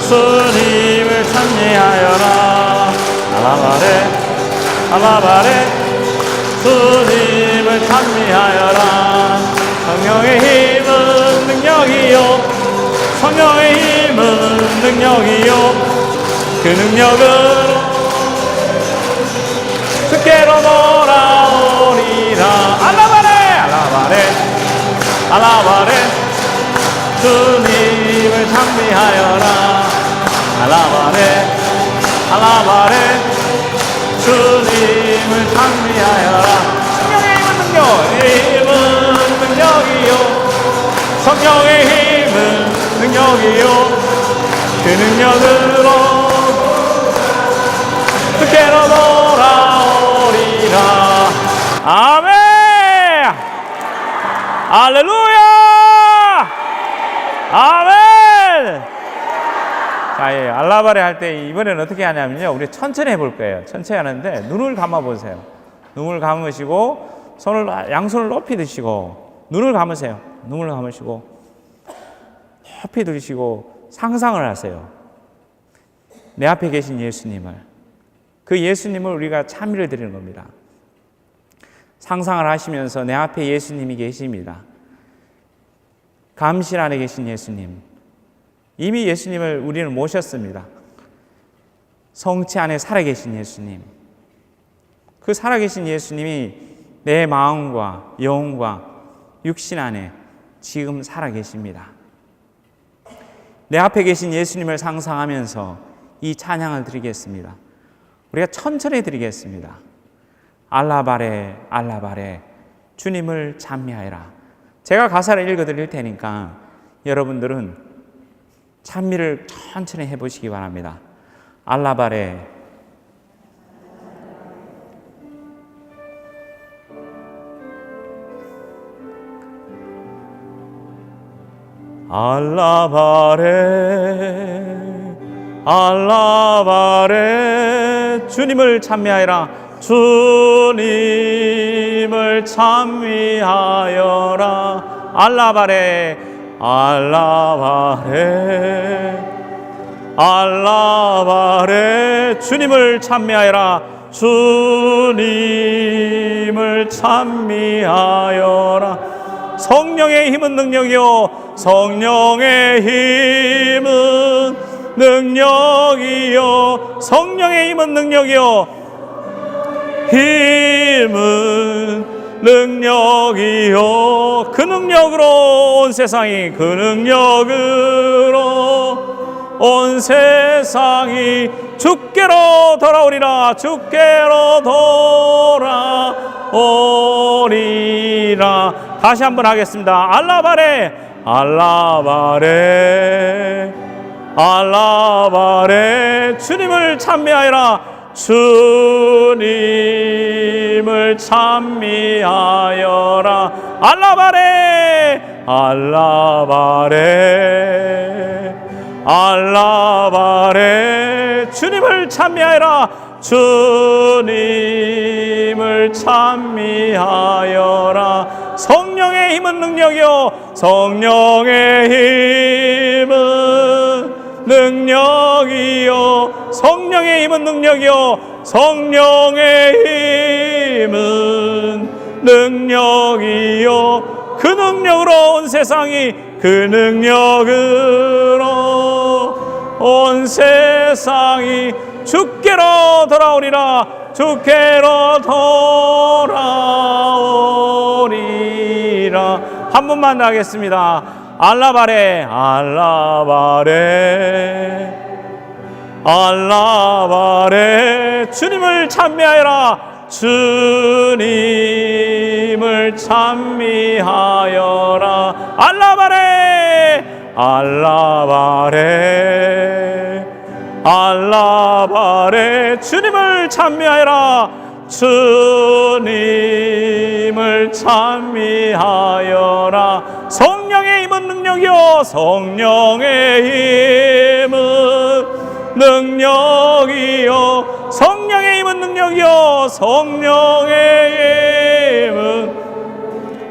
주님을 찬미하여라. 알라바레 알라바레 주님을 찬미하여라. 성령의 힘은 능력이요 성령의 힘은 능력이요 그 능력으로 주께로 돌아오리라. 알라바레 알라바레 알라바레 주님을 찬미하여라. 알라바레 알라바레 주님을 찬미하여라. 성령의 힘은 능력이요 성령의 힘은 능력이요 그 능력으로 주께로 돌아오리라. 아멘. 할렐루야. 아멘. 자, 알라바레 할 때 이번에는 어떻게 하냐면요, 우리 천천히 해볼 거예요. 천천히 하는데 눈을 감아 보세요. 눈을 감으시고 양손을 높이 드시고 눈을 감으세요. 눈을 감으시고 높이 들으시고 상상을 하세요. 내 앞에 계신 예수님을, 그 예수님을 우리가 찬미를 드리는 겁니다. 상상을 하시면서 내 앞에 예수님이 계십니다. 감실 안에 계신 예수님, 이미 예수님을 우리는 모셨습니다. 성체 안에 살아계신 예수님, 그 살아계신 예수님이 내 마음과 영혼과 육신 안에 지금 살아계십니다. 내 앞에 계신 예수님을 상상하면서 이 찬양을 드리겠습니다. 우리가 천천히 드리겠습니다. 알라바레 알라바레 주님을 찬미하여라. 제가 가사를 읽어드릴 테니까 여러분들은 찬미를 천천히 해보시기 바랍니다. 알라바레 알라바레 알라바레 주님을 찬미하여라. 주님을 찬미하여라. 알라바레 알라바레 알라바레 주님을 찬미하여라. 주님을 찬미하여라. 성령의 힘은 능력이요 성령의 힘은 능력이요 성령의 힘은 능력이요 힘은 능력이요 그 능력으로 온 세상이 그 능력으로 온 세상이 주께로 돌아오리라. 주께로 돌아오리라. 다시 한번 하겠습니다. 알라바레 알라바레 알라바레 주님을 찬미하여라. 주님을 찬미하여라. 알라바레 알라바레 알라바레 주님을 찬미하여라. 주님을 찬미하여라. 성령의 힘은 능력이요 성령의 힘은 능력이요 성령의 힘은 능력이요 성령의 힘은 능력이요 그 능력으로 온 세상이 그 능력으로 온 세상이 주께로 돌아오리라. 주께로 돌아오리라. 한 번만 더 하겠습니다. 알라바레 알라바레 알라바레 주님을 찬미하여라. 주님을 찬미하여라. 알라바레 알라바레 알라바레 주님을 찬미하여라. 주님을 찬미하여라. 성령의 힘은 능력이요 성령의 힘은 능력이요 성령의 힘은 능력이요 성령의 힘은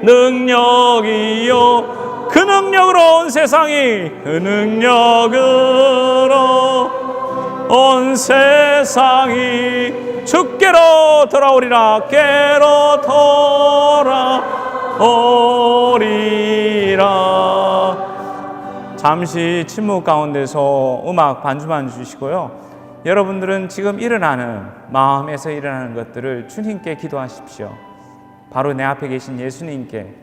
능력이요 그 능력으로 온 세상이 그 능력으로 온 세상이 주께로 돌아오리라. 께로 돌아오리라. 잠시 침묵 가운데서 음악 반주만 주시고요. 여러분들은 지금 일어나는, 마음에서 일어나는 것들을 주님께 기도하십시오. 바로 내 앞에 계신 예수님께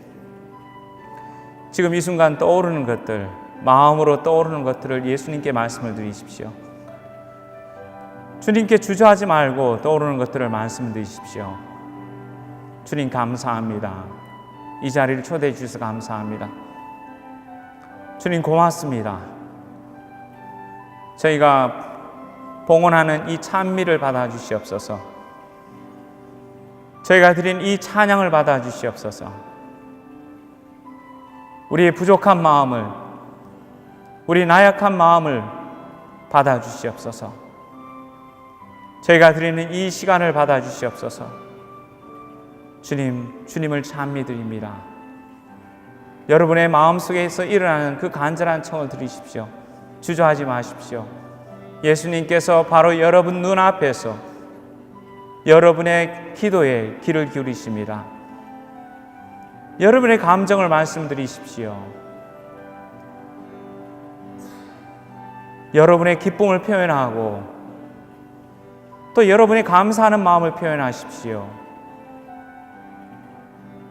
지금 이 순간 떠오르는 것들, 마음으로 떠오르는 것들을 예수님께 말씀을 드리십시오. 주님께 주저하지 말고 떠오르는 것들을 말씀을 드리십시오. 주님 감사합니다. 이 자리를 초대해 주셔서 감사합니다. 주님 고맙습니다. 저희가 봉헌하는 이 찬미를 받아주시옵소서. 저희가 드린 이 찬양을 받아주시옵소서. 우리의 부족한 마음을, 우리 나약한 마음을 받아주시옵소서. 저희가 드리는 이 시간을 받아주시옵소서. 주님, 주님을 찬미드립니다. 여러분의 마음속에서 일어나는 그 간절한 청을 들으십시오. 주저하지 마십시오. 예수님께서 바로 여러분 눈앞에서 여러분의 기도에 귀를 기울이십니다. 여러분의 감정을 말씀드리십시오. 여러분의 기쁨을 표현하고 또 여러분의 감사하는 마음을 표현하십시오.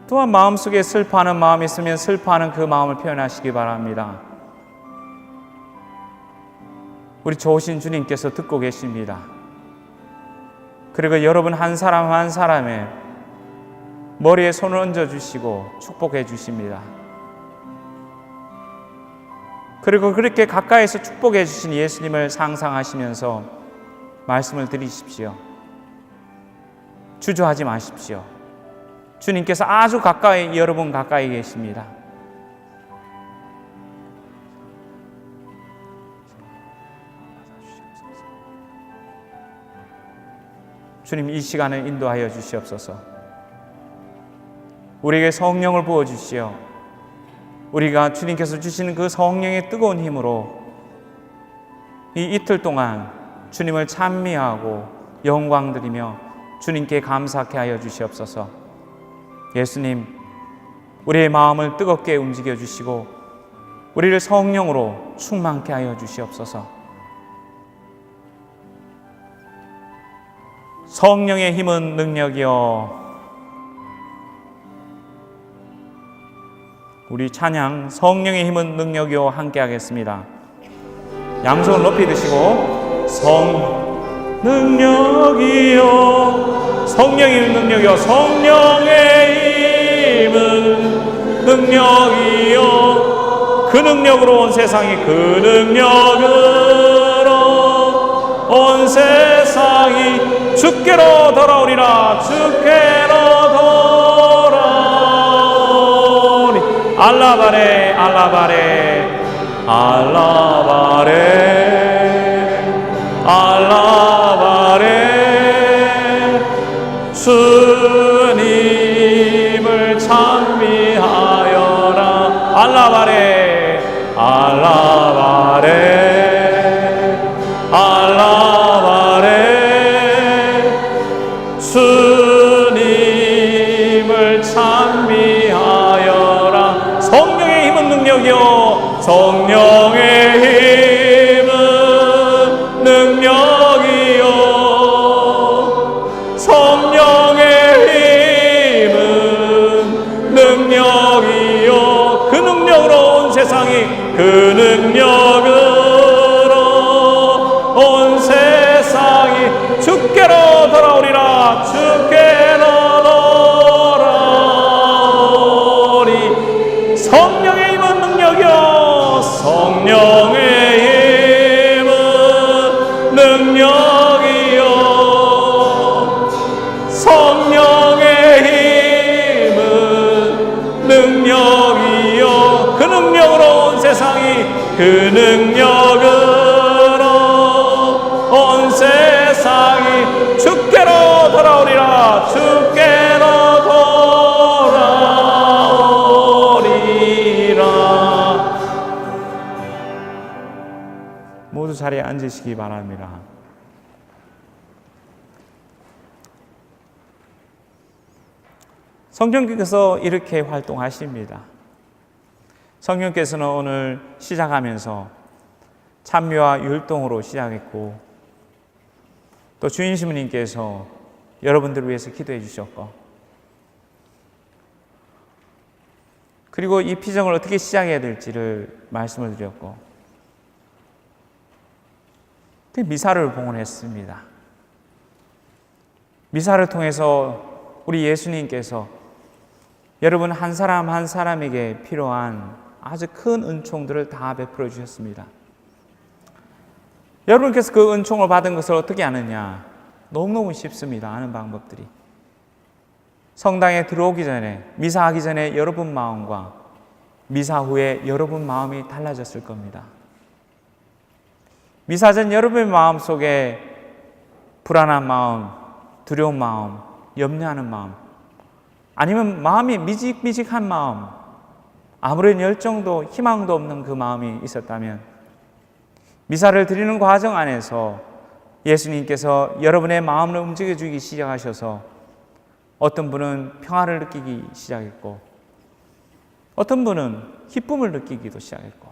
또한 마음속에 슬퍼하는 마음이 있으면 슬퍼하는 그 마음을 표현하시기 바랍니다. 우리 좋으신 주님께서 듣고 계십니다. 그리고 여러분 한 사람 한 사람의 머리에 손을 얹어주시고 축복해 주십니다. 그리고 그렇게 가까이서 축복해 주신 예수님을 상상하시면서 말씀을 드리십시오. 주저하지 마십시오. 주님께서 아주 가까이, 여러분 가까이 계십니다. 주님, 이 시간을 인도하여 주시옵소서. 우리에게 성령을 부어주시오. 우리가 주님께서 주시는 그 성령의 뜨거운 힘으로 이 이틀 동안 주님을 찬미하고 영광드리며 주님께 감사케 하여 주시옵소서. 예수님, 우리의 마음을 뜨겁게 움직여 주시고 우리를 성령으로 충만케 하여 주시옵소서. 성령의 힘은 능력이요. 우리 찬양 성령의 힘은 능력이요 함께 하겠습니다. 양손을 높이 드시고 능력이요, 성령의 힘은 능력이요, 성령의 힘은 능력이요, 그 능력으로 온 세상이, 그 능력으로 온 세상이 주께로 돌아오리라. 주께로 돌아오리. 알라바레 알라바레 알라바레 알라바레. 주님을 찬미하여라. 알라바레 알라바레 알라바레. 주님을 찬미하여라. 성령의 힘은 능력이요, 성령의 힘은 능력이요, 성령의 힘은 능력이요, 그 능력으로 온 세상이, 그 능력으로 온 세상이 주께로 돌아오리라. 주께로 돌아오리. 성령의 힘은 능력이요, 성령의 힘은 능력이요, 성령의 힘은 능력이요, 그 능력으로 온 세상이, 그 능력으로 온 세상이 주께로 돌아오리라. 주께로 돌아오리라. 모두 자리에 앉으시기 바랍니다. 성령께서 이렇게 활동하십니다. 성령께서는 오늘 시작하면서 찬미와 율동으로 시작했고, 또 주인 시부님께서 여러분들을 위해서 기도해 주셨고, 그리고 이 피정을 어떻게 시작해야 될지를 말씀을 드렸고, 미사를 봉헌했습니다. 미사를 통해서 우리 예수님께서 여러분 한 사람 한 사람에게 필요한 아주 큰 은총들을 다 베풀어 주셨습니다. 여러분께서 그 은총을 받은 것을 어떻게 아느냐? 너무너무 쉽습니다. 아는 방법들이. 성당에 들어오기 전에, 미사하기 전에 여러분 마음과 미사 후에 여러분 마음이 달라졌을 겁니다. 미사 전 여러분의 마음 속에 불안한 마음, 두려운 마음, 염려하는 마음, 아니면 마음이 미직미직한 마음, 아무런 열정도 희망도 없는 그 마음이 있었다면 미사를 드리는 과정 안에서 예수님께서 여러분의 마음을 움직여주기 시작하셔서 어떤 분은 평화를 느끼기 시작했고, 어떤 분은 기쁨을 느끼기도 시작했고,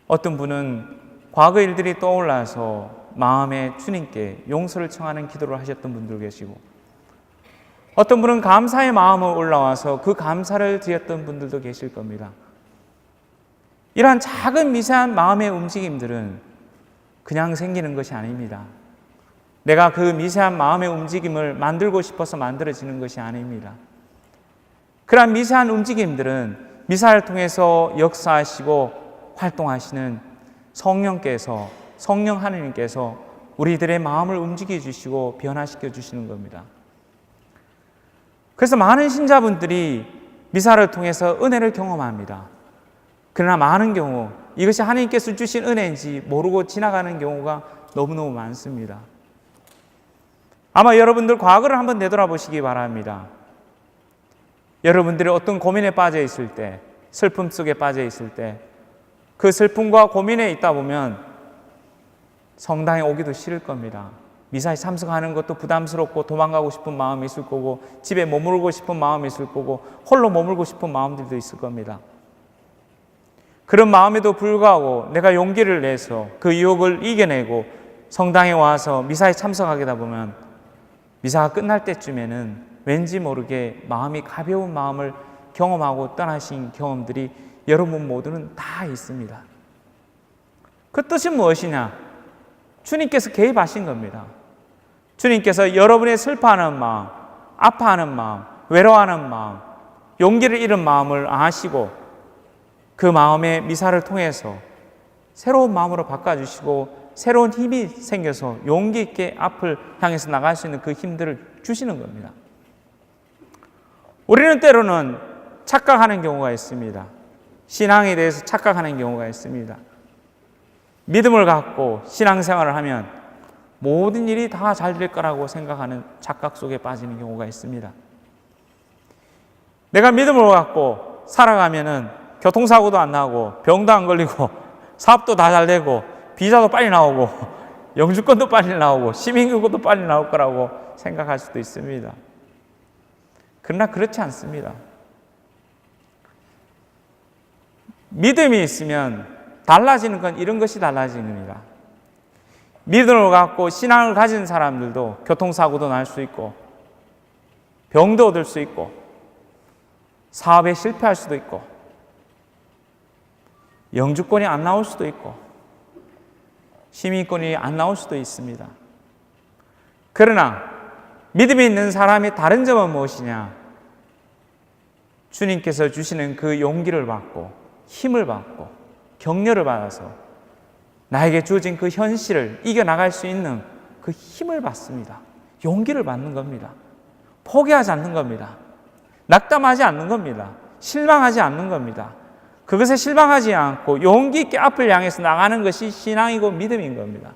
어떤 분은 과거 일들이 떠올라서 마음에 주님께 용서를 청하는 기도를 하셨던 분들 계시고, 어떤 분은 감사의 마음을 올라와서 그 감사를 드렸던 분들도 계실 겁니다. 이러한 작은 미세한 마음의 움직임들은 그냥 생기는 것이 아닙니다. 내가 그 미세한 마음의 움직임을 만들고 싶어서 만들어지는 것이 아닙니다. 그러한 미세한 움직임들은 미사를 통해서 역사하시고 활동하시는 성령께서, 성령 하느님께서 우리들의 마음을 움직여 주시고 변화시켜 주시는 겁니다. 그래서 많은 신자분들이 미사를 통해서 은혜를 경험합니다. 그러나 많은 경우 이것이 하나님께서 주신 은혜인지 모르고 지나가는 경우가 너무너무 많습니다. 아마 여러분들 과거를 한번 되돌아보시기 바랍니다. 여러분들이 어떤 고민에 빠져 있을 때, 슬픔 속에 빠져 있을 때, 그 슬픔과 고민에 있다 보면 성당에 오기도 싫을 겁니다. 미사에 참석하는 것도 부담스럽고 도망가고 싶은 마음이 있을 거고, 집에 머무르고 싶은 마음이 있을 거고, 홀로 머물고 싶은 마음들도 있을 겁니다. 그런 마음에도 불구하고 내가 용기를 내서 그 유혹을 이겨내고 성당에 와서 미사에 참석하다 보면 미사가 끝날 때쯤에는 왠지 모르게 마음이 가벼운 마음을 경험하고 떠나신 경험들이 여러분 모두는 다 있습니다. 그 뜻은 무엇이냐? 주님께서 개입하신 겁니다. 주님께서 여러분의 슬퍼하는 마음, 아파하는 마음, 외로워하는 마음, 용기를 잃은 마음을 아시고 그 마음의 미사를 통해서 새로운 마음으로 바꿔주시고 새로운 힘이 생겨서 용기 있게 앞을 향해서 나갈 수 있는 그 힘들을 주시는 겁니다. 우리는 때로는 착각하는 경우가 있습니다. 신앙에 대해서 착각하는 경우가 있습니다. 믿음을 갖고 신앙생활을 하면 모든 일이 다 잘 될 거라고 생각하는 착각 속에 빠지는 경우가 있습니다. 내가 믿음을 갖고 살아가면은 교통사고도 안 나고 병도 안 걸리고 사업도 다 잘 되고 비자도 빨리 나오고 영주권도 빨리 나오고 시민권도 빨리 나올 거라고 생각할 수도 있습니다. 그러나 그렇지 않습니다. 믿음이 있으면 달라지는 건 이런 것이 달라지는 겁니다. 믿음을 갖고 신앙을 가진 사람들도 교통사고도 날 수 있고 병도 얻을 수 있고 사업에 실패할 수도 있고 영주권이 안 나올 수도 있고 시민권이 안 나올 수도 있습니다. 그러나 믿음이 있는 사람의 다른 점은 무엇이냐? 주님께서 주시는 그 용기를 받고 힘을 받고 격려를 받아서 나에게 주어진 그 현실을 이겨나갈 수 있는 그 힘을 받습니다. 용기를 받는 겁니다. 포기하지 않는 겁니다. 낙담하지 않는 겁니다. 실망하지 않는 겁니다. 그것에 실망하지 않고 용기 있게 앞을 향해서 나가는 것이 신앙이고 믿음인 겁니다.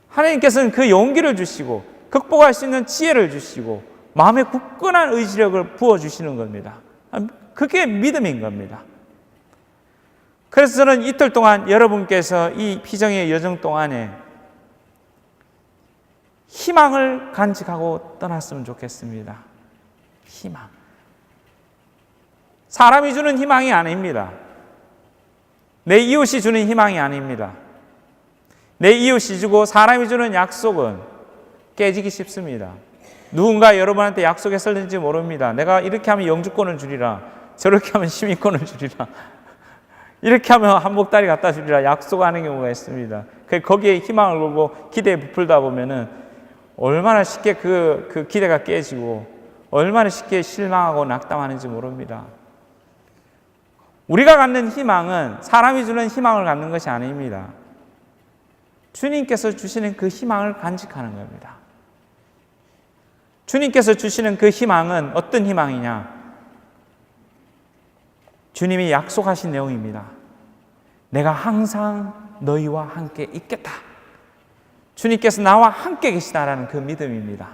하나님께서는 그 용기를 주시고 극복할 수 있는 지혜를 주시고 마음에 굳건한 의지력을 부어주시는 겁니다. 그게 믿음인 겁니다. 그래서 저는 이틀 동안 여러분께서 이 피정의 여정 동안에 희망을 간직하고 떠났으면 좋겠습니다. 희망. 사람이 주는 희망이 아닙니다. 내 이웃이 주는 희망이 아닙니다. 내 이웃이 주고 사람이 주는 약속은 깨지기 쉽습니다. 누군가 여러분한테 약속했을지 모릅니다. 내가 이렇게 하면 영주권을 주리라, 저렇게 하면 시민권을 주리라, 이렇게 하면 한복다리 갖다 주리라 약속하는 경우가 있습니다. 거기에 희망을 걸고 기대에 부풀다 보면은 얼마나 쉽게 그 기대가 깨지고 얼마나 쉽게 실망하고 낙담하는지 모릅니다. 우리가 갖는 희망은 사람이 주는 희망을 갖는 것이 아닙니다. 주님께서 주시는 그 희망을 간직하는 겁니다. 주님께서 주시는 그 희망은 어떤 희망이냐? 주님이 약속하신 내용입니다. 내가 항상 너희와 함께 있겠다. 주님께서 나와 함께 계시다라는 그 믿음입니다.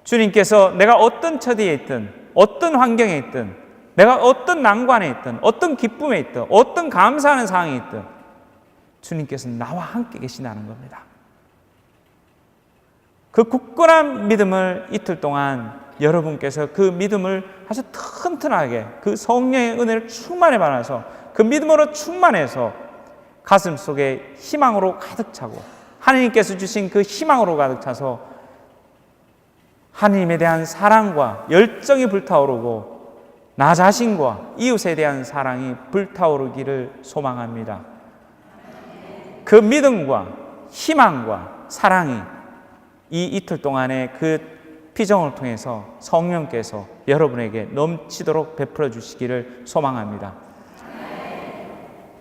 주님께서 내가 어떤 처지에 있든, 어떤 환경에 있든, 내가 어떤 난관에 있든, 어떤 기쁨에 있든, 어떤 감사하는 상황에 있든 주님께서 나와 함께 계시다는 겁니다. 그 굳건한 믿음을 이틀 동안 여러분께서 그 믿음을 아주 튼튼하게 그 성령의 은혜를 충만해 받아서 그 믿음으로 충만해서 가슴 속에 희망으로 가득 차고 하나님께서 주신 그 희망으로 가득 차서 하나님에 대한 사랑과 열정이 불타오르고 나 자신과 이웃에 대한 사랑이 불타오르기를 소망합니다. 그 믿음과 희망과 사랑이 이 이틀 동안의 그 피정을 통해서 성령께서 여러분에게 넘치도록 베풀어 주시기를 소망합니다.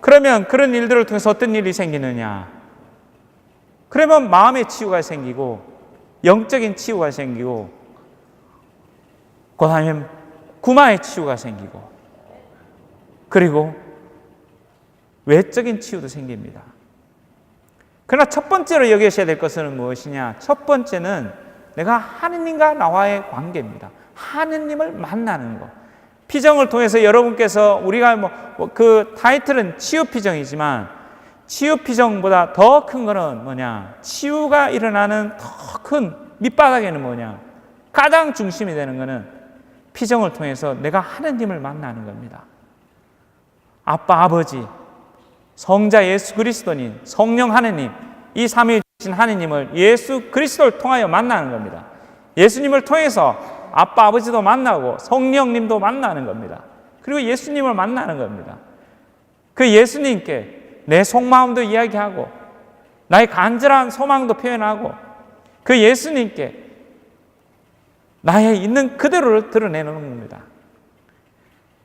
그러면 그런 일들을 통해서 어떤 일이 생기느냐? 그러면 마음의 치유가 생기고 영적인 치유가 생기고 그다음에 구마의 치유가 생기고 그리고 외적인 치유도 생깁니다. 그러나 첫 번째로 여기셔야 될 것은 무엇이냐? 첫 번째는 내가 하느님과 나와의 관계입니다. 하느님을 만나는 것. 피정을 통해서 여러분께서 우리가 그 타이틀은 치유 피정이지만 치유 피정보다 더 큰 거는 뭐냐? 치유가 일어나는 더 큰 밑바닥에는 뭐냐? 가장 중심이 되는 거는 피정을 통해서 내가 하느님을 만나는 겁니다. 아빠, 아버지, 성자 예수 그리스도님, 성령 하느님, 이 삼위이신 하느님을 예수 그리스도를 통하여 만나는 겁니다. 예수님을 통해서 아빠, 아버지도 만나고 성령님도 만나는 겁니다. 그리고 예수님을 만나는 겁니다. 그 예수님께 내 속마음도 이야기하고 나의 간절한 소망도 표현하고 그 예수님께 나의 있는 그대로를 드러내는 겁니다.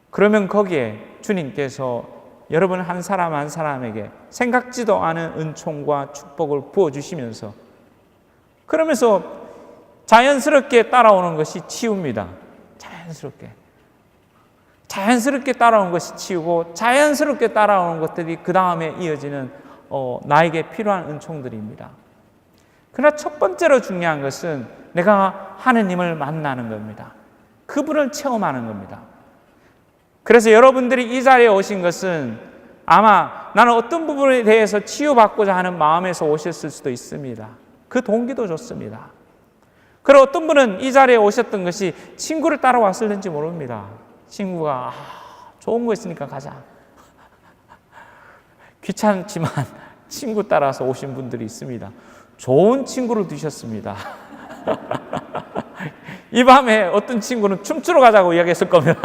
그러면 거기에 주님께서 여러분 한 사람 한 사람에게 생각지도 않은 은총과 축복을 부어주시면서 그러면서 자연스럽게 따라오는 것이 치유입니다. 자연스럽게 따라오는 것이 치유고 자연스럽게 따라오는 것들이 그 다음에 이어지는 나에게 필요한 은총들입니다. 그러나 첫 번째로 중요한 것은 내가 하느님을 만나는 겁니다. 그분을 체험하는 겁니다. 그래서 여러분들이 이 자리에 오신 것은 아마 나는 어떤 부분에 대해서 치유받고자 하는 마음에서 오셨을 수도 있습니다. 그 동기도 좋습니다. 그리고 어떤 분은 이 자리에 오셨던 것이 친구를 따라왔을는지 모릅니다. 친구가 좋은 거 있으니까 가자. 귀찮지만 친구 따라서 오신 분들이 있습니다. 좋은 친구를 두셨습니다. 이 밤에 어떤 친구는 춤추러 가자고 이야기했을 겁니다.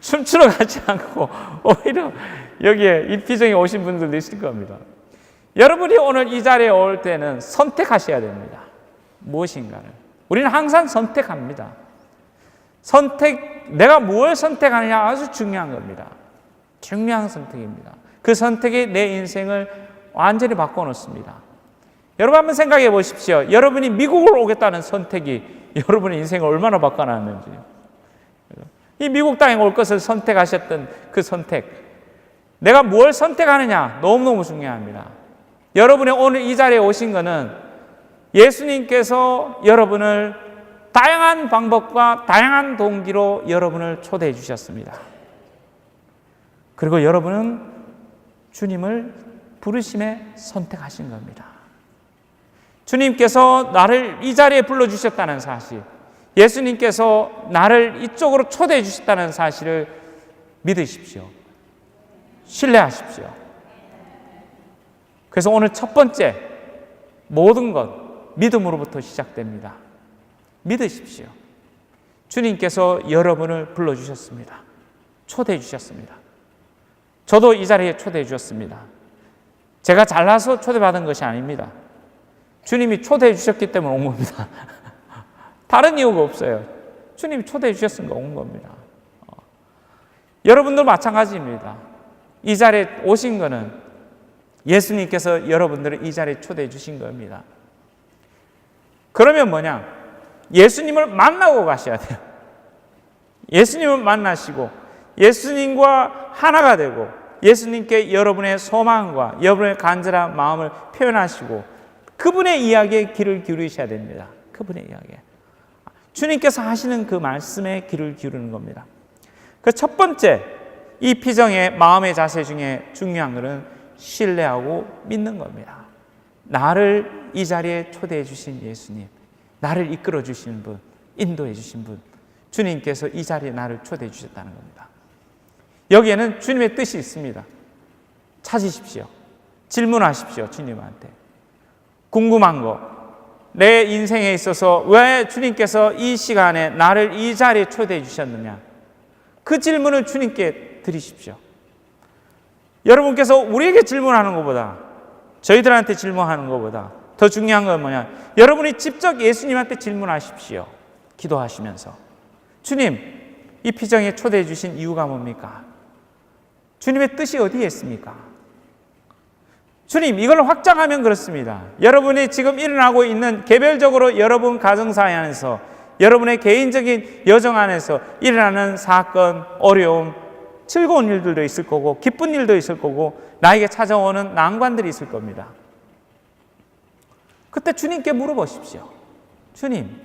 춤추러 가지 않고 오히려 여기에 이 피정에 오신 분들도 있을 겁니다. 여러분이 오늘 이 자리에 올 때는 선택하셔야 됩니다. 무엇인가를. 우리는 항상 선택합니다. 내가 무엇을 선택하느냐 아주 중요한 겁니다. 중요한 선택입니다. 그 선택이 내 인생을 완전히 바꿔놓습니다. 여러분 한번 생각해 보십시오. 여러분이 미국을 오겠다는 선택이 여러분의 인생을 얼마나 바꿔놨는지요. 이 미국 땅에 올 것을 선택하셨던 그 선택, 내가 뭘 선택하느냐 너무너무 중요합니다. 여러분이 오늘 이 자리에 오신 것은 예수님께서 여러분을 다양한 방법과 다양한 동기로 여러분을 초대해 주셨습니다. 그리고 여러분은 주님을 부르심에 선택하신 겁니다. 주님께서 나를 이 자리에 불러주셨다는 사실, 예수님께서 나를 이쪽으로 초대해 주셨다는 사실을 믿으십시오. 신뢰하십시오. 그래서 오늘 첫 번째, 모든 것 믿음으로부터 시작됩니다. 믿으십시오. 주님께서 여러분을 불러주셨습니다. 초대해 주셨습니다. 저도 이 자리에 초대해 주셨습니다. 제가 잘나서 초대받은 것이 아닙니다. 주님이 초대해 주셨기 때문에 온 겁니다. 다른 이유가 없어요. 주님이 초대해 주셨으니까 온 겁니다. 여러분도 마찬가지입니다. 이 자리에 오신 거는 예수님께서 여러분들을 이 자리에 초대해 주신 겁니다. 그러면 뭐냐? 예수님을 만나고 가셔야 돼요. 예수님을 만나시고 예수님과 하나가 되고 예수님께 여러분의 소망과 여러분의 간절한 마음을 표현하시고 그분의 이야기에 귀를 기울이셔야 됩니다. 그분의 이야기에. 주님께서 하시는 그 말씀에 귀를 기울이는 겁니다. 그 첫 번째, 이 피정의 마음의 자세 중에 중요한 것은 신뢰하고 믿는 겁니다. 나를 이 자리에 초대해 주신 예수님, 나를 이끌어 주신 분, 인도해 주신 분, 주님께서 이 자리에 나를 초대해 주셨다는 겁니다. 여기에는 주님의 뜻이 있습니다. 찾으십시오. 질문하십시오. 주님한테. 궁금한 거, 내 인생에 있어서 왜 주님께서 이 시간에 나를 이 자리에 초대해 주셨느냐, 그 질문을 주님께 드리십시오. 여러분께서 우리에게 질문하는 것보다, 저희들한테 질문하는 것보다 더 중요한 건 뭐냐, 여러분이 직접 예수님한테 질문하십시오. 기도하시면서. 주님, 이 피정에 초대해 주신 이유가 뭡니까? 주님의 뜻이 어디에 있습니까? 주님, 이걸 확장하면 그렇습니다. 여러분이 지금 일어나고 있는 개별적으로 여러분 가정사회 안에서, 여러분의 개인적인 여정 안에서 일어나는 사건, 어려움, 즐거운 일들도 있을 거고 기쁜 일도 있을 거고 나에게 찾아오는 난관들이 있을 겁니다. 그때 주님께 물어보십시오. 주님,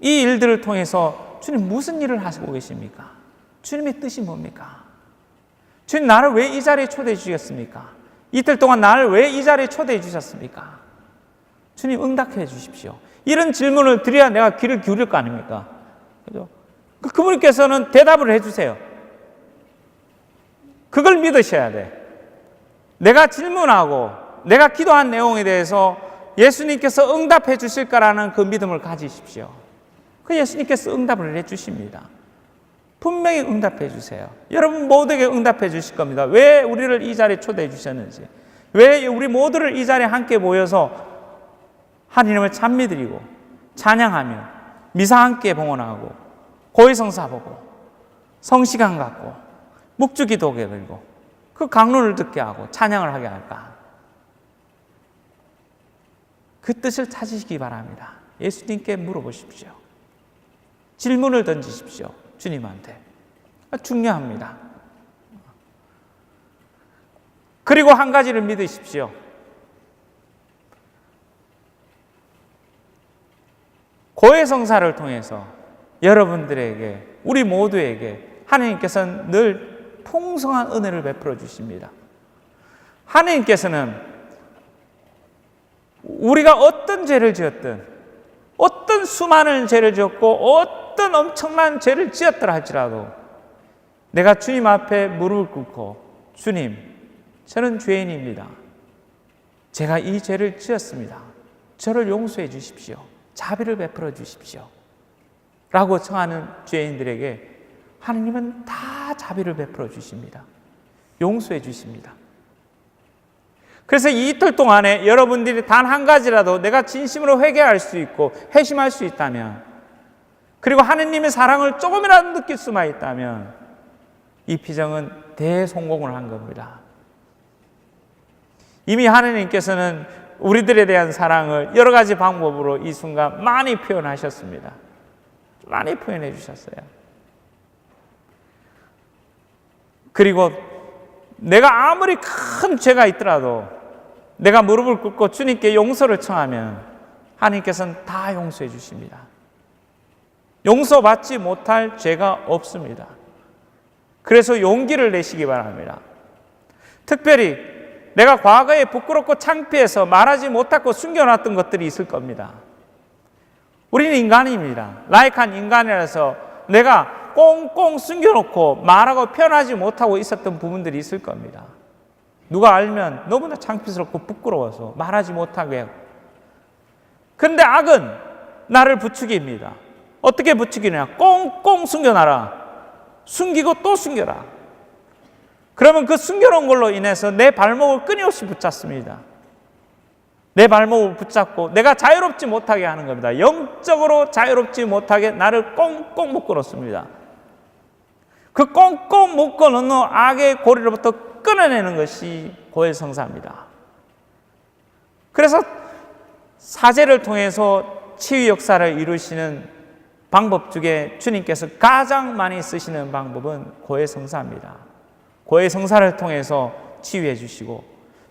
이 일들을 통해서 주님 무슨 일을 하시고 계십니까? 주님의 뜻이 뭡니까? 주님, 나를 왜 이 자리에 초대해 주셨습니까? 이틀 동안 나를 왜 이 자리에 초대해 주셨습니까? 주님, 응답해 주십시오. 이런 질문을 드려야 내가 귀를 기울일 거 아닙니까? 그죠? 그분께서는 대답을 해 주세요. 그걸 믿으셔야 돼. 내가 질문하고 내가 기도한 내용에 대해서 예수님께서 응답해 주실 거라는 그 믿음을 가지십시오. 그 예수님께서 응답을 해 주십니다. 분명히 응답해 주세요. 여러분 모두에게 응답해 주실 겁니다. 왜 우리를 이 자리에 초대해 주셨는지, 왜 우리 모두를 이 자리에 함께 모여서 하나님을 찬미드리고 찬양하며 미사 함께 봉헌하고 고해성사 보고 성시간 갖고 묵주기도게 들고 그 강론을 듣게 하고 찬양을 하게 할까? 그 뜻을 찾으시기 바랍니다. 예수님께 물어보십시오. 질문을 던지십시오. 주님한테. 중요합니다. 그리고 한 가지를 믿으십시오. 고해성사를 통해서 여러분들에게, 우리 모두에게 하나님께서는 늘 풍성한 은혜를 베풀어 주십니다. 하나님께서는 우리가 어떤 죄를 지었든, 어떤 수많은 죄를 지었고 어떤 엄청난 죄를 지었더라 할지라도 내가 주님 앞에 무릎을 꿇고, 주님, 저는 죄인입니다. 제가 이 죄를 지었습니다. 저를 용서해 주십시오. 자비를 베풀어 주십시오. 라고 청하는 죄인들에게 하나님은 다 자비를 베풀어 주십니다. 용서해 주십니다. 그래서 이 이틀 동안에 여러분들이 단 한 가지라도 내가 진심으로 회개할 수 있고 회심할 수 있다면, 그리고 하느님의 사랑을 조금이라도 느낄 수만 있다면 이 피정은 대성공을 한 겁니다. 이미 하느님께서는 우리들에 대한 사랑을 여러 가지 방법으로 이 순간 많이 표현하셨습니다. 많이 표현해 주셨어요. 그리고 내가 아무리 큰 죄가 있더라도 내가 무릎을 꿇고 주님께 용서를 청하면 하나님께서는 다 용서해 주십니다. 용서받지 못할 죄가 없습니다. 그래서 용기를 내시기 바랍니다. 특별히 내가 과거에 부끄럽고 창피해서 말하지 못하고 숨겨놨던 것들이 있을 겁니다. 우리는 인간입니다. 나약한 인간이라서 내가 꽁꽁 숨겨놓고 말하고 표현하지 못하고 있었던 부분들이 있을 겁니다. 누가 알면 너무나 창피스럽고 부끄러워서 말하지 못하게 하고. 근데 악은 나를 부추깁니다. 어떻게 부추기냐? 꽁꽁 숨겨놔라. 숨기고 또 숨겨라. 그러면 그 숨겨놓은 걸로 인해서 내 발목을 끊임없이 붙잡습니다. 내 발목을 붙잡고 내가 자유롭지 못하게 하는 겁니다. 영적으로 자유롭지 못하게 나를 꽁꽁 묶어놓습니다. 그 꽁꽁 묶어놓는 악의 고리로부터 끊어내는 것이 고해성사입니다. 그래서 사제를 통해서 치유 역사를 이루시는 방법 중에 주님께서 가장 많이 쓰시는 방법은 고해성사입니다. 고해성사를 통해서 치유해 주시고,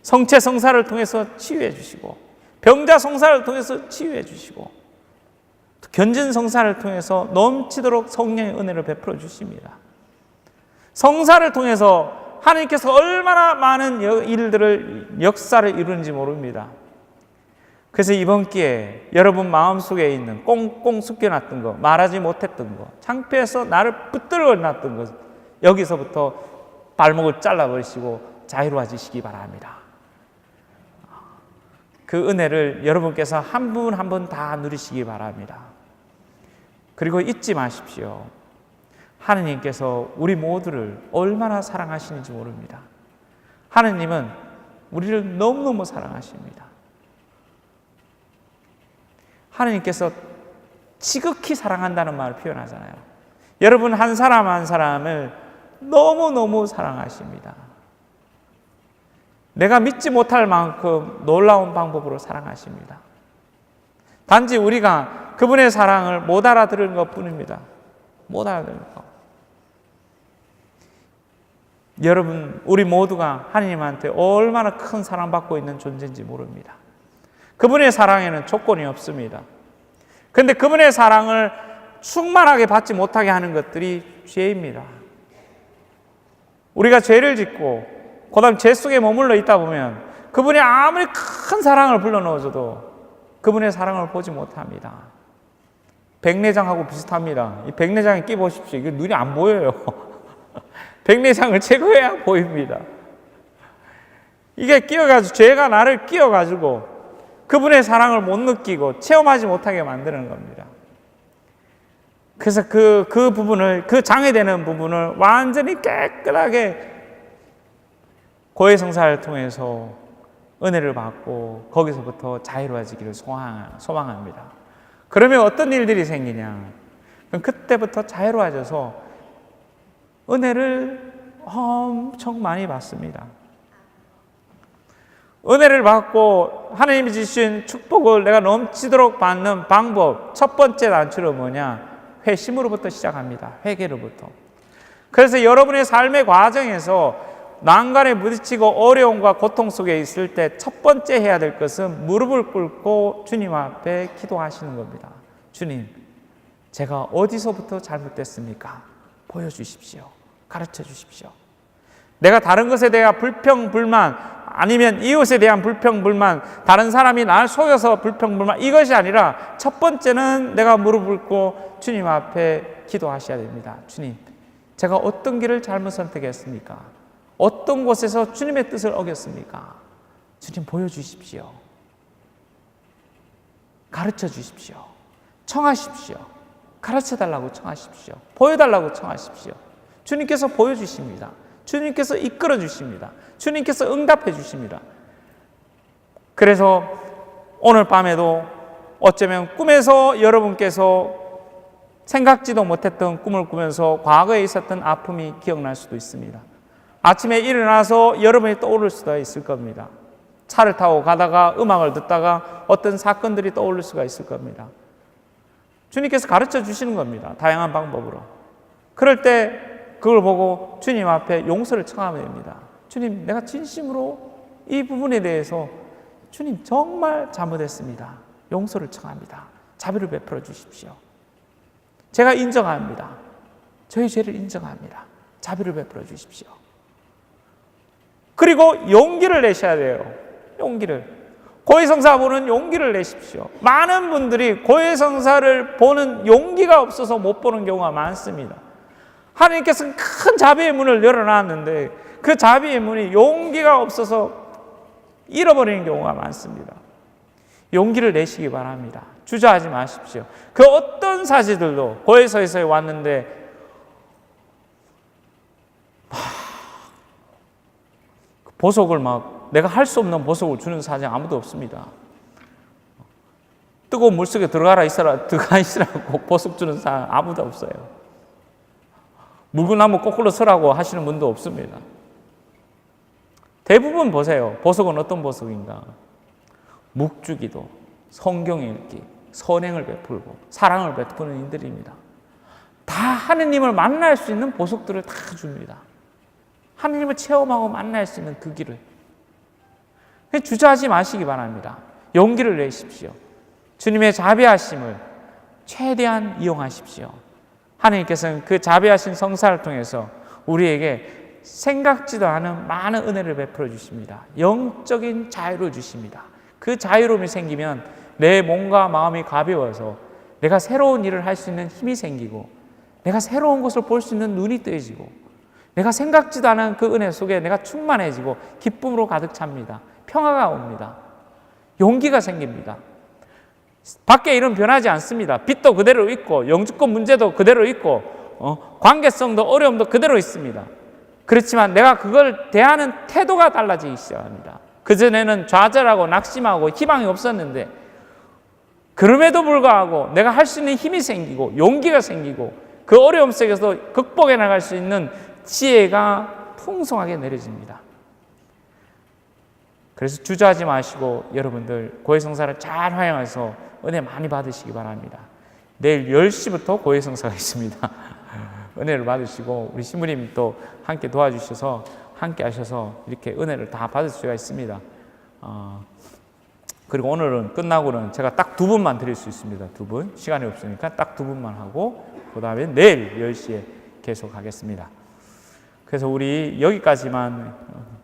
성체성사를 통해서 치유해 주시고, 병자성사를 통해서 치유해 주시고, 견진성사를 통해서 넘치도록 성령의 은혜를 베풀어 주십니다. 성사를 통해서 하나님께서 얼마나 많은 일들을, 역사를 이루는지 모릅니다. 그래서 이번 기회에 여러분 마음속에 있는 꽁꽁 숨겨놨던 거, 말하지 못했던 거, 창피해서 나를 붙들어 놨던 것, 여기서부터 발목을 잘라버리시고 자유로워지시기 바랍니다. 그 은혜를 여러분께서 한 분 한 분 다 누리시기 바랍니다. 그리고 잊지 마십시오. 하느님께서 우리 모두를 얼마나 사랑하시는지 모릅니다. 하느님은 우리를 너무너무 사랑하십니다. 하느님께서 지극히 사랑한다는 말을 표현하잖아요. 여러분 한 사람 한 사람을 너무너무 사랑하십니다. 내가 믿지 못할 만큼 놀라운 방법으로 사랑하십니다. 단지 우리가 그분의 사랑을 못 알아들은 것뿐입니다. 못 알아들은 것. 여러분, 우리 모두가 하나님한테 얼마나 큰 사랑받고 있는 존재인지 모릅니다. 그분의 사랑에는 조건이 없습니다. 그런데 그분의 사랑을 충만하게 받지 못하게 하는 것들이 죄입니다. 우리가 죄를 짓고 그 다음 죄 속에 머물러 있다 보면 그분이 아무리 큰 사랑을 불러넣어줘도 그분의 사랑을 보지 못합니다. 백내장하고 비슷합니다. 이 백내장에 끼 보십시오. 이게 눈이 안 보여요. 백내장을 제거해야 보입니다. 이게 끼어가지고, 죄가 나를 끼어가지고 그분의 사랑을 못 느끼고 체험하지 못하게 만드는 겁니다. 그래서 그 부분을, 그 장애되는 부분을 완전히 깨끗하게 고해성사를 통해서 은혜를 받고 거기서부터 자유로워지기를 소망합니다. 그러면 어떤 일들이 생기냐? 그럼 그때부터 자유로워져서 은혜를 엄청 많이 받습니다. 은혜를 받고 하나님이 주신 축복을 내가 넘치도록 받는 방법, 첫 번째 단추는 뭐냐? 회심으로부터 시작합니다. 회개로부터. 그래서 여러분의 삶의 과정에서 난관에 부딪히고 어려움과 고통 속에 있을 때 첫 번째 해야 될 것은 무릎을 꿇고 주님 앞에 기도하시는 겁니다. 주님, 제가 어디서부터 잘못됐습니까? 보여주십시오. 가르쳐 주십시오. 내가 다른 것에 대한 불평, 불만, 아니면 이웃에 대한 불평, 불만, 다른 사람이 날 속여서 불평, 불만, 이것이 아니라 첫 번째는 내가 무릎을 꿇고 주님 앞에 기도하셔야 됩니다. 주님, 제가 어떤 길을 잘못 선택했습니까? 어떤 곳에서 주님의 뜻을 어겼습니까? 주님 보여주십시오. 가르쳐 주십시오. 청하십시오. 가르쳐달라고 청하십시오. 보여달라고 청하십시오. 주님께서 보여주십니다. 주님께서 이끌어 주십니다. 주님께서 응답해 주십니다. 그래서 오늘 밤에도 어쩌면 꿈에서 여러분께서 생각지도 못했던 꿈을 꾸면서 과거에 있었던 아픔이 기억날 수도 있습니다. 아침에 일어나서 여러분이 떠오를 수도 있을 겁니다. 차를 타고 가다가 음악을 듣다가 어떤 사건들이 떠오를 수가 있을 겁니다. 주님께서 가르쳐 주시는 겁니다. 다양한 방법으로. 그럴 때 그걸 보고 주님 앞에 용서를 청하면 됩니다. 주님, 내가 진심으로 이 부분에 대해서 주님 정말 잘못했습니다. 용서를 청합니다. 자비를 베풀어 주십시오. 제가 인정합니다. 저희 죄를 인정합니다. 자비를 베풀어 주십시오. 그리고 용기를 내셔야 돼요. 용기를. 고해성사 보는 용기를 내십시오. 많은 분들이 고해성사를 보는 용기가 없어서 못 보는 경우가 많습니다. 하나님께서 큰 자비의 문을 열어놨는데 그 자비의 문이 용기가 없어서 잃어버리는 경우가 많습니다. 용기를 내시기 바랍니다. 주저하지 마십시오. 그 어떤 사제들도 고해성사에 왔는데 보석을 막 내가 할 수 없는 보석을 주는 사제 아무도 없습니다. 뜨거운 물속에 들어가 있으라고 보석 주는 사람 아무도 없어요. 물구나무 거꾸로 서라고 하시는 분도 없습니다. 대부분 보세요. 보석은 어떤 보석인가? 묵주기도, 성경 읽기, 선행을 베풀고 사랑을 베푸는 이들입니다. 다 하느님을 만날 수 있는 보석들을 다 줍니다. 하느님을 체험하고 만날 수 있는 그 길을. 주저하지 마시기 바랍니다. 용기를 내십시오. 주님의 자비하심을 최대한 이용하십시오. 하나님께서는 그 자비하신 성사를 통해서 우리에게 생각지도 않은 많은 은혜를 베풀어 주십니다. 영적인 자유를 주십니다. 그 자유로움이 생기면 내 몸과 마음이 가벼워서 내가 새로운 일을 할 수 있는 힘이 생기고 내가 새로운 것을 볼 수 있는 눈이 뜨여지고 내가 생각지도 않은 그 은혜 속에 내가 충만해지고 기쁨으로 가득 찹니다. 평화가 옵니다. 용기가 생깁니다. 밖에 일은 변하지 않습니다. 빚도 그대로 있고 영주권 문제도 그대로 있고 관계성도 어려움도 그대로 있습니다. 그렇지만 내가 그걸 대하는 태도가 달라지기 시작합니다. 그전에는 좌절하고 낙심하고 희망이 없었는데 그럼에도 불구하고 내가 할 수 있는 힘이 생기고 용기가 생기고 그 어려움 속에서 극복해 나갈 수 있는 지혜가 풍성하게 내려집니다. 그래서 주저하지 마시고 여러분들 고해성사를 잘 활용해서 은혜 많이 받으시기 바랍니다. 내일 10시부터 고해성사가 있습니다. 은혜를 받으시고 우리 신부님 또 함께 도와주셔서 함께 하셔서 이렇게 은혜를 다 받을 수가 있습니다. 그리고 오늘은 끝나고는 제가 딱 2분만 드릴 수 있습니다. 2분. 시간이 없으니까 딱 2분만 하고 그 다음에 내일 10시에 계속 하겠습니다. 그래서 우리 여기까지만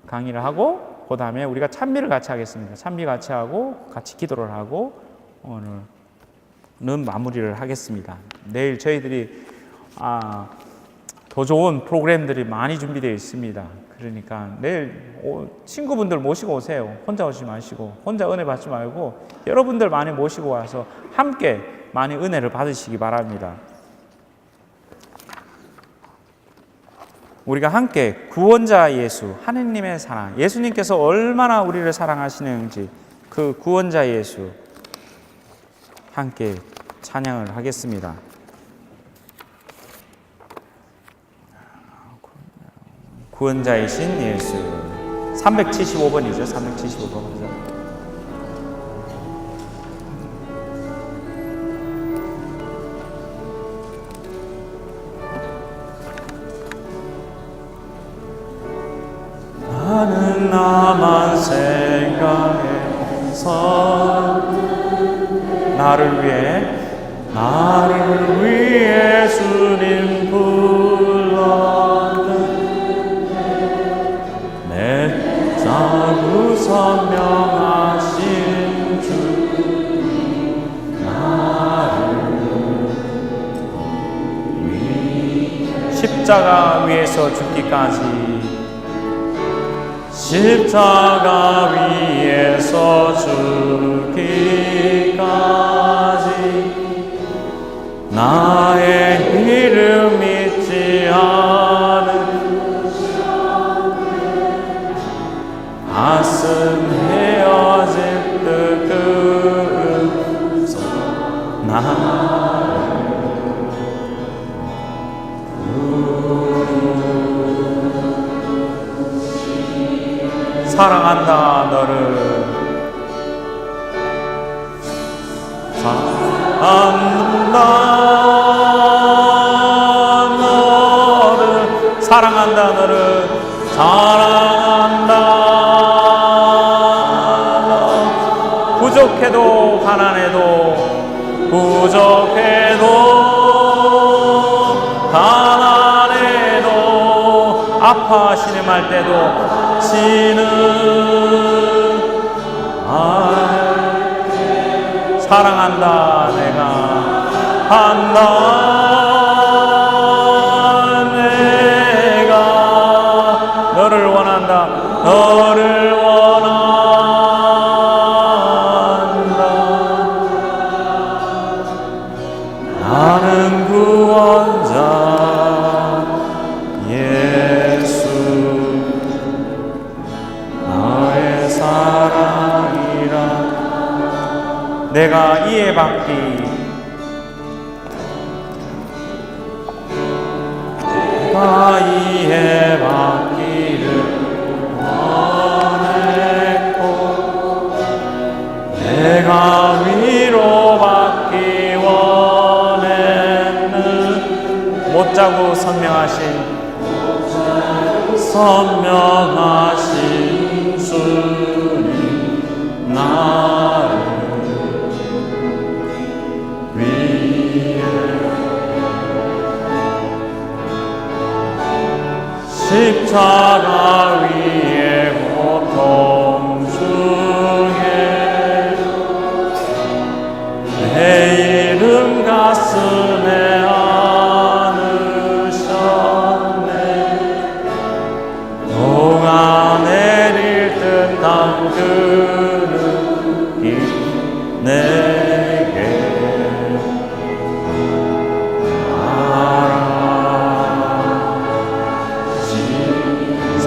강의를 하고 그 다음에 우리가 찬미를 같이 하겠습니다. 찬미 같이 하고 같이 기도를 하고 오늘은 마무리를 하겠습니다. 내일 저희들이 더 좋은 프로그램들이 많이 준비되어 있습니다. 그러니까 내일 친구분들 모시고 오세요. 혼자 오지 마시고 혼자 은혜 받지 말고 여러분들 많이 모시고 와서 함께 많이 은혜를 받으시기 바랍니다. 우리가 함께 구원자 예수, 하느님의 사랑, 예수님께서 얼마나 우리를 사랑하시는지 그 구원자 예수 함께 찬양을 하겠습니다. 구원자이신 예수 375번이죠. 375번. 나는 나만 생각해서 나를 위해 주님 불렀네. 내 자구 선명하신 주님 나를 위해 십자가 위에서 죽기까지 십자가 위에서 죽기까지 나의 이름 잊지 않은 가슴 헤어질 듯 나를 사랑한다 너를 사랑한다 너를 사랑한다 부족해도 가난해도 가난해도 아파하시는 할 때도 지는 사랑한다 내가 한다 내가 너를 원한다 너를 원한다 나는 구원자 예수 나의 사랑이라 내가 이해받기 내가 이해받기를 원했고 내가 위로받기 원했는 못자고 선명하신 주님 나를 위해 십자가 위에 고통 중에 내 이름 가슴에 안으셨네 녹아내릴 듯 담그는 이 내게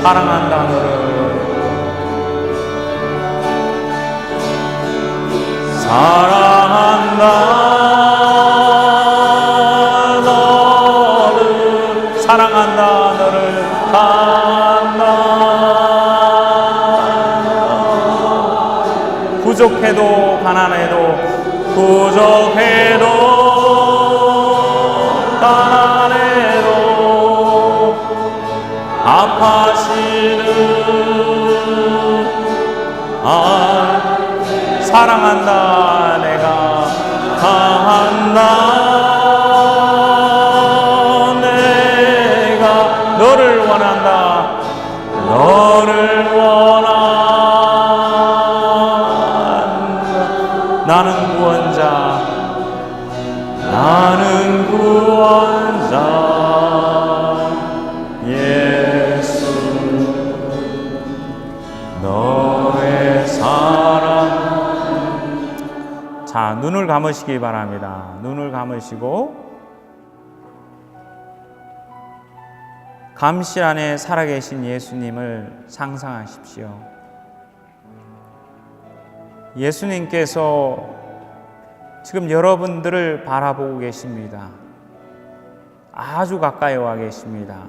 사랑한다 너를 사랑한다 너를 사랑한다 너를 간다 부족해도 가난해도 가난해도 아파하시는 사랑한다 내가 강한다 내가 너를 원한다 너를 원한다 나는 구원자 예수 너의 사랑 자 눈을 감으시기 바랍니다. 눈을 감으시고 감실 안에 살아계신 예수님을 상상하십시오. 예수님께서 지금 여러분들을 바라보고 계십니다. 아주 가까이 와 계십니다.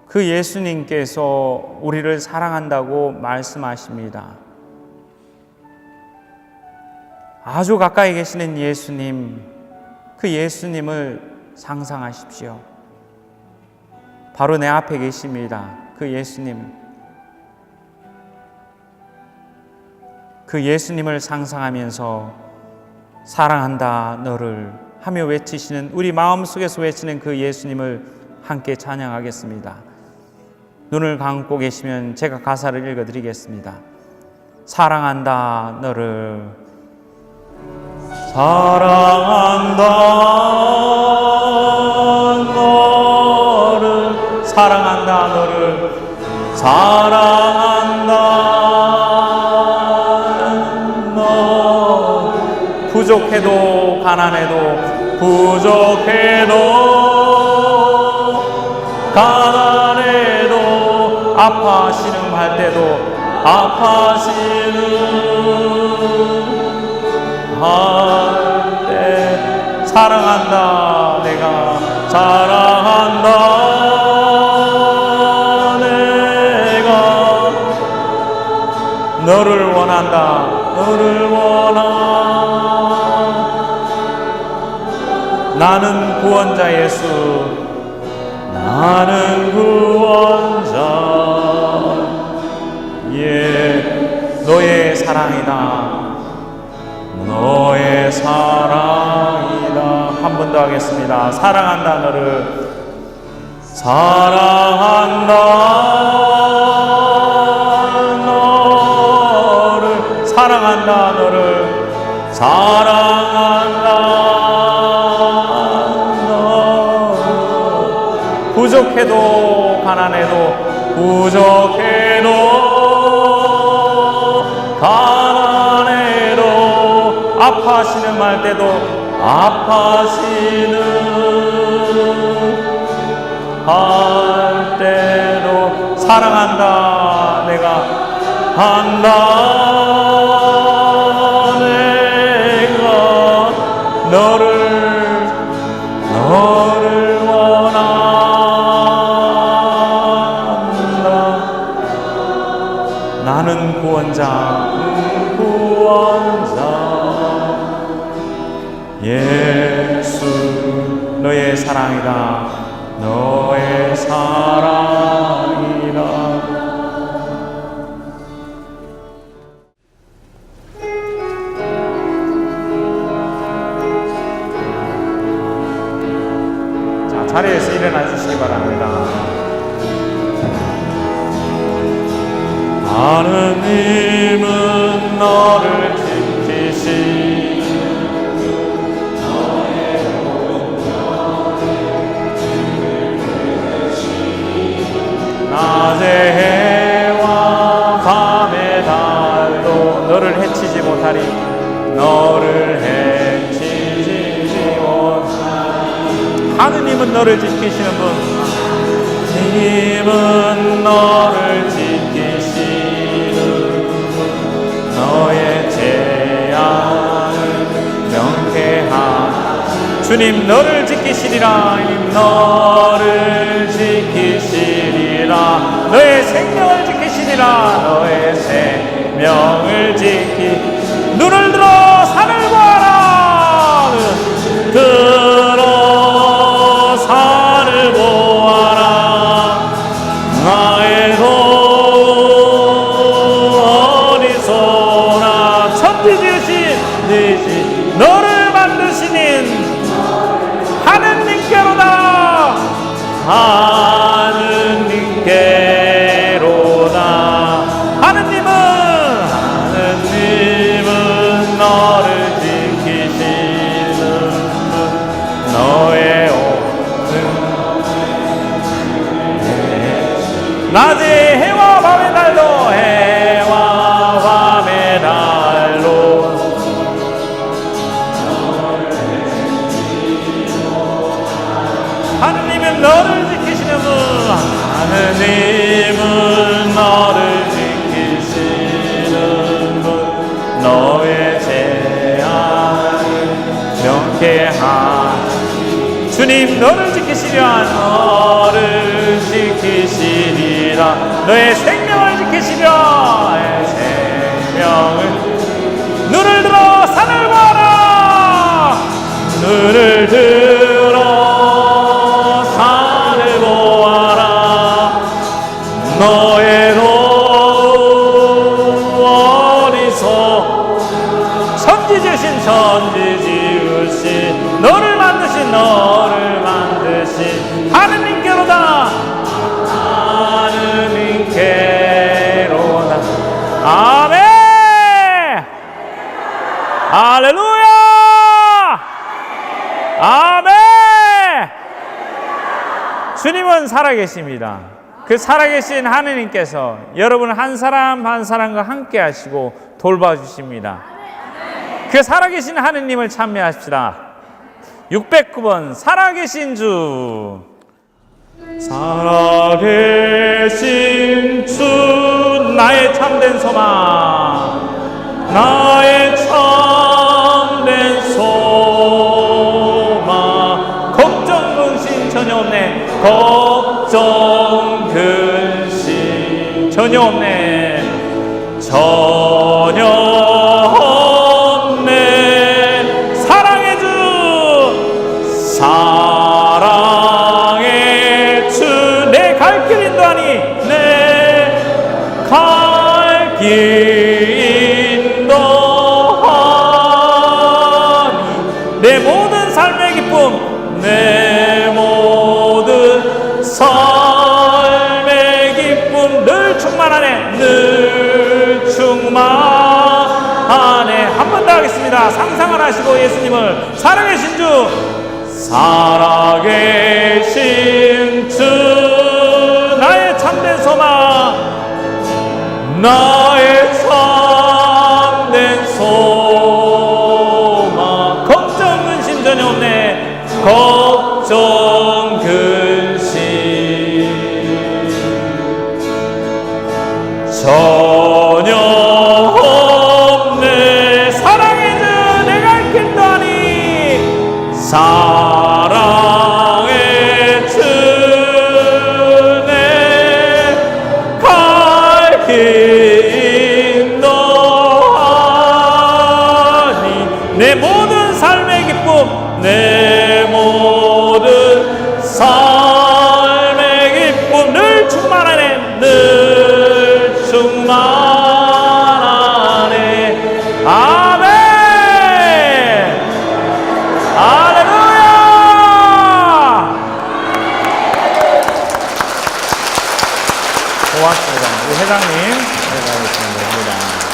그 예수님께서 우리를 사랑한다고 말씀하십니다. 아주 가까이 계시는 예수님, 그 예수님을 상상하십시오. 바로 내 앞에 계십니다. 그 예수님. 그 예수님을 상상하면서 사랑한다 너를 하며 외치시는 우리 마음속에서 외치는 그 예수님을 함께 찬양하겠습니다. 눈을 감고 계시면 제가 가사를 읽어드리겠습니다. 사랑한다 너를 사랑한다 너를 사랑한다 너를 사랑한다 부족해도 가난해도 부족해도 가난해도 아파하시는 할 때도 아파하시는 할 때 사랑한다 내가 사랑한다 내가 너를 원한다 너를 원한다 나는 구원자 예수 나는 구원자 예 너의 사랑이다 너의 사랑이다 한 번 더 하겠습니다. 사랑한다 너를 사랑한다 너를 사랑한다 너를 사랑한다 너를 부족해도 가난해도 부족해도 가난해도 아파하시는 말 때도 아파하시는 할 때도 사랑한다 내가 한다 내가 너를 원한다 나는 구원자 예수 너의 사랑이다 너의 사랑이라. 자, 자리에서 일어나 주시기 바랍니다. 하느님은 너를 지키시 낮의 해와 밤의 달도 너를 해치지 못하리 너를 해치지 못하리 하느님은 너를 지키시는 분 하느님은 너를 지키시는 분 너의 재앙을 명쾌하리 주님 너를 지키시리라 주님 너를 지키시리라 너의 생명을 지키시리라 너의 생명을 지키 눈을 들어 산을 보아라 들어 산을 보아라 나의 손 어디서나 천지 지으신 너를 만드시는 하느님께로다 하느님께로다 하느님은 너를 지키시는 분 너의 오는 낮의 해와 밤의 달도 해와 밤의 달도 하느님은 너를 지키시는 분 하느님은 너를 지키시는 분 너의 재앙을 명쾌하리 주님 너를 지키시리라 너를 지키시리라 너의 생명을 지키시리라 너의 생명을 눈을 들어 산을 보아라 눈을 들어 너의 손 어디서 천지 지으신 너를 만드신 하느님께로다 하느님께로다 아멘 할렐루야 아멘 주님은 살아계십니다. 그 살아계신 하느님께서 여러분 한 사람 한 사람과 함께 하시고 돌봐주십니다. 그 살아계신 하느님을 찬미합시다. 609번 살아계신 주 살아계신 주 나의 참된 소망 나의 참된 소망 걱정 근심 전혀 없네 걱정 근심 전혀 없네 전혀 없네 사랑의 주 사랑의 주 내 갈 길 인도하니 내 갈 길 인도하니 내 모든 삶의 기쁨 내 모든 삶 믿습니다. 상상을 하시고 예수님을 살아계신 주, 살아계신 주, 나의 참된 소망, 나의 참된 소망. 걱정 근심 전혀 없네. 걱정 근심 전혀 없네. 사랑의 주 내 갈 길도 아니, 사랑의 주 내 갈 길도 아니. 내 모든 삶의 기쁨, 내 모든 삶의 기쁨 늘 충만하네. 늘 충만하네. 아멘. 할렐루야. 고맙습니다. 우리 회장님, 네, 고맙습니다.